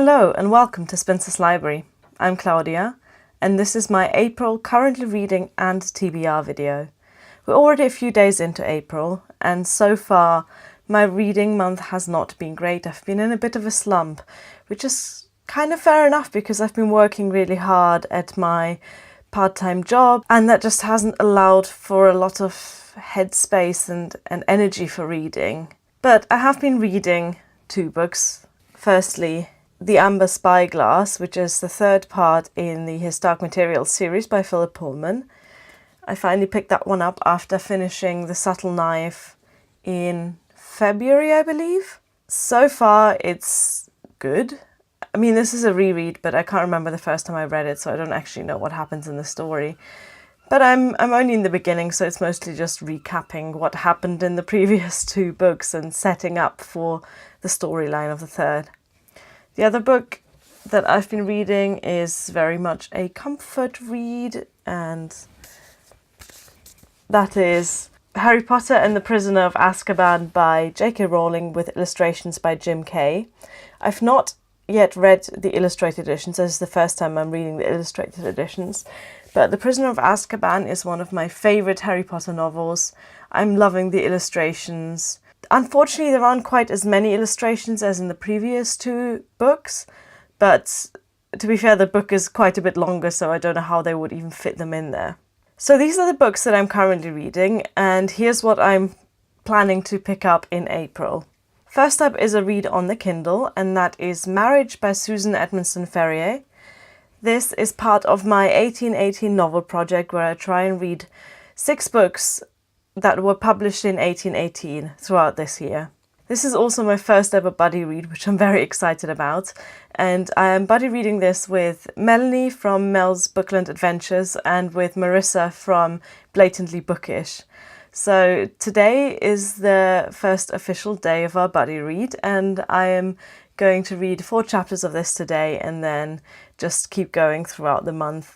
Hello and welcome to Spencer's Library. I'm Claudia and this is my April currently reading and TBR video. We're already a few days into April and so far my reading month has not been great. I've been in a bit of a slump, which is kind of fair enough because I've been working really hard at my part-time job and that just hasn't allowed for a lot of headspace and energy for reading. But I have been reading two books. Firstly, The Amber Spyglass, which is the third part in the His Dark Materials series by Pullman. I finally picked that one up after finishing The Subtle Knife in February, I believe. So far, it's good. I mean, this is a reread, but I can't remember the first time I read it, so I don't actually know what happens in the story. But I'm only in the beginning, so it's mostly just recapping what happened in the previous two books and setting up for the storyline of the third. The other book that I've been reading is very much a comfort read, and that is Harry Potter and the Prisoner of Azkaban by J.K. Rowling with illustrations by Jim Kay. I've not yet read the illustrated editions. This is the first time I'm reading the illustrated editions. But The Prisoner of Azkaban is one of my favourite Harry Potter novels. I'm loving the illustrations. Unfortunately, there aren't quite as many illustrations as in the previous two books, but to be fair, the book is quite a bit longer, so I don't know how they would even fit them in there. So these are the books that I'm currently reading, and here's what I'm planning to pick up in April. First up is a read on the Kindle, and that is Marriage by Susan Edmonstone Ferrier. This is part of my 1818 novel project where I try and read 6 books that were published in 1818 throughout this year. This is also my first ever buddy read, which I'm very excited about, and I am buddy reading this with Melanie from Mel's Bookland Adventures and with Marissa from Blatantly Bookish. So today is the first official day of our buddy read, and I am going to read 4 chapters of this today and then just keep going throughout the month.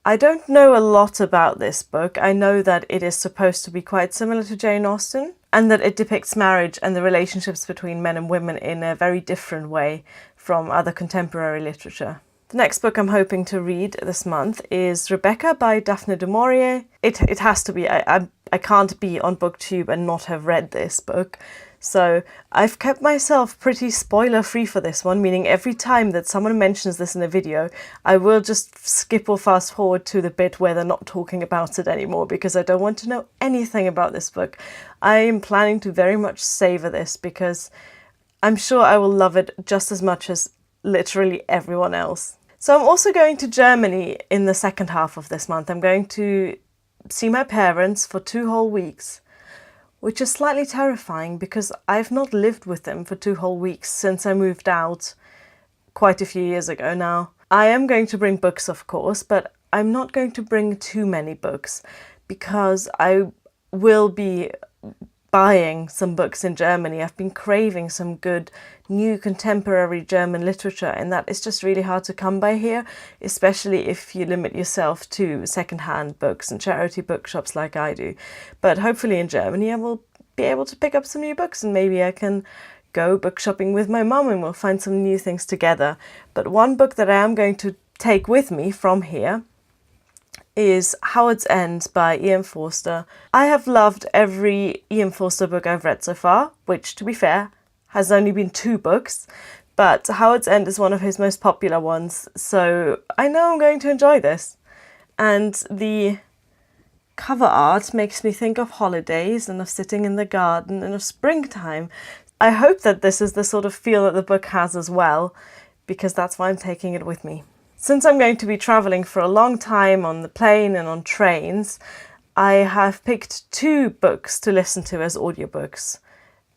I don't know a lot about this book. I know that it is supposed to be quite similar to Jane Austen and that it depicts marriage and the relationships between men and women in a very different way from other contemporary literature. The next book I'm hoping to read this month is Rebecca by Daphne du Maurier. It has to be. I can't be on BookTube and not have read this book. So I've kept myself pretty spoiler-free for this one, meaning every time that someone mentions this in a video, I will just skip or fast forward to the bit where they're not talking about it anymore because I don't want to know anything about this book. I am planning to very much savor this because I'm sure I will love it just as much as literally everyone else. So I'm also going to Germany in the second half of this month. I'm going to see my parents for 2 whole weeks, which is slightly terrifying because I've not lived with them for 2 whole weeks since I moved out quite a few years ago now. I am going to bring books, of course, but I'm not going to bring too many books because I will be buying some books in Germany. I've been craving some good new contemporary German literature, and that is just really hard to come by here, especially if you limit yourself to second-hand books and charity bookshops like I do. But hopefully in Germany I will be able to pick up some new books and maybe I can go book shopping with my mum and we'll find some new things together. But one book that I am going to take with me from here is Howard's End by E.M. Forster. I have loved every E.M. Forster book I've read so far, which, to be fair, has only been 2 books, but Howard's End is one of his most popular ones, so I know I'm going to enjoy this. And the cover art makes me think of holidays and of sitting in the garden and of springtime. I hope that this is the sort of feel that the book has as well, because that's why I'm taking it with me. Since I'm going to be travelling for a long time on the plane and on trains, I have picked 2 books to listen to as audiobooks.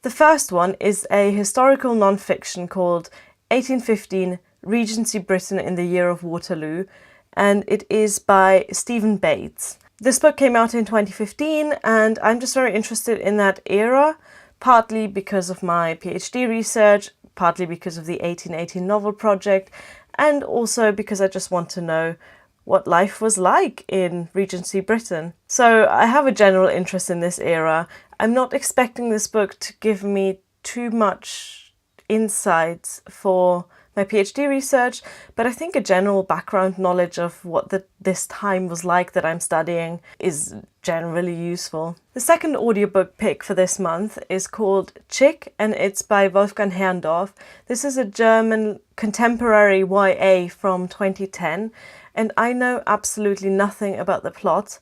The first one is a historical non-fiction called 1815 Regency Britain in the Year of Waterloo, and it is by Stephen Bates. This book came out in 2015 and I'm just very interested in that era, partly because of my PhD research, partly because of the 1818 novel project, and also because I just want to know what life was like in Regency Britain. So I have a general interest in this era. I'm not expecting this book to give me too much insight for my PhD research, but I think a general background knowledge of what this time was like that I'm studying is generally useful. The second audiobook pick for this month is called Tschick, and it's by Wolfgang Herrndorf. This is a German contemporary YA from 2010, and I know absolutely nothing about the plot.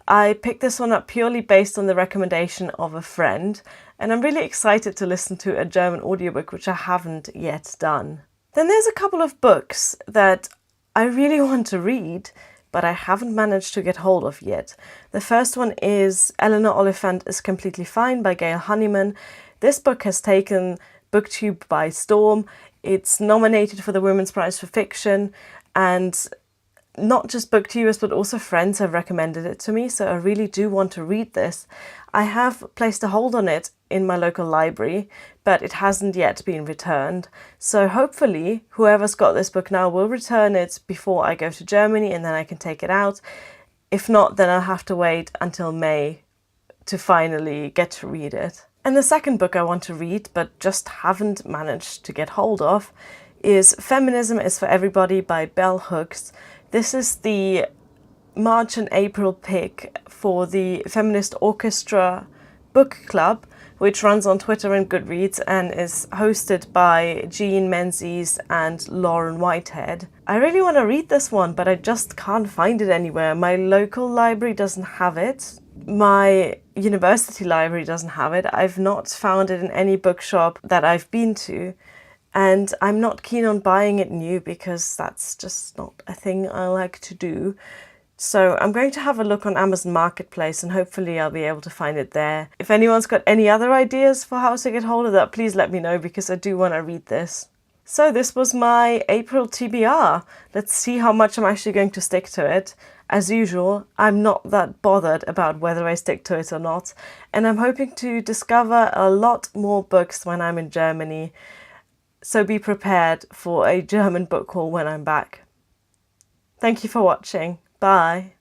I picked this one up purely based on the recommendation of a friend, and I'm really excited to listen to a German audiobook, which I haven't yet done. Then there's a couple of books that I really want to read, but I haven't managed to get hold of yet. The first one is Eleanor, Oliphant is Completely Fine by Gail Honeyman. This book has taken BookTube by storm. It's nominated for the Women's Prize for Fiction, and not just booktubers but also friends have recommended it to me, so I really do want to read this. I have placed a hold on it in my local library, but it hasn't yet been returned. So hopefully whoever's got this book now will return it before I go to Germany, and then I can take it out. If not, then I'll have to wait until May to finally get to read it. And the second book I want to read, but just haven't managed to get hold of, is Feminism is for Everybody by Bell Hooks. This is the March and April pick for the Feminist Orchestra book club, which runs on Twitter and Goodreads and is hosted by Jean Menzies and Lauren Whitehead. I really want to read this one, but I just can't find it anywhere. My local library doesn't have it. My university library doesn't have it. I've not found it in any bookshop that I've been to. And I'm not keen on buying it new because that's just not a thing I like to do. So I'm going to have a look on Amazon Marketplace and hopefully I'll be able to find it there. If anyone's got any other ideas for how to get hold of that, please let me know because I do want to read this. So this was my April TBR. Let's see how much I'm actually going to stick to it. As usual, I'm not that bothered about whether I stick to it or not. And I'm hoping to discover a lot more books when I'm in Germany. So be prepared for a German book haul when I'm back. Thank you for watching. Bye.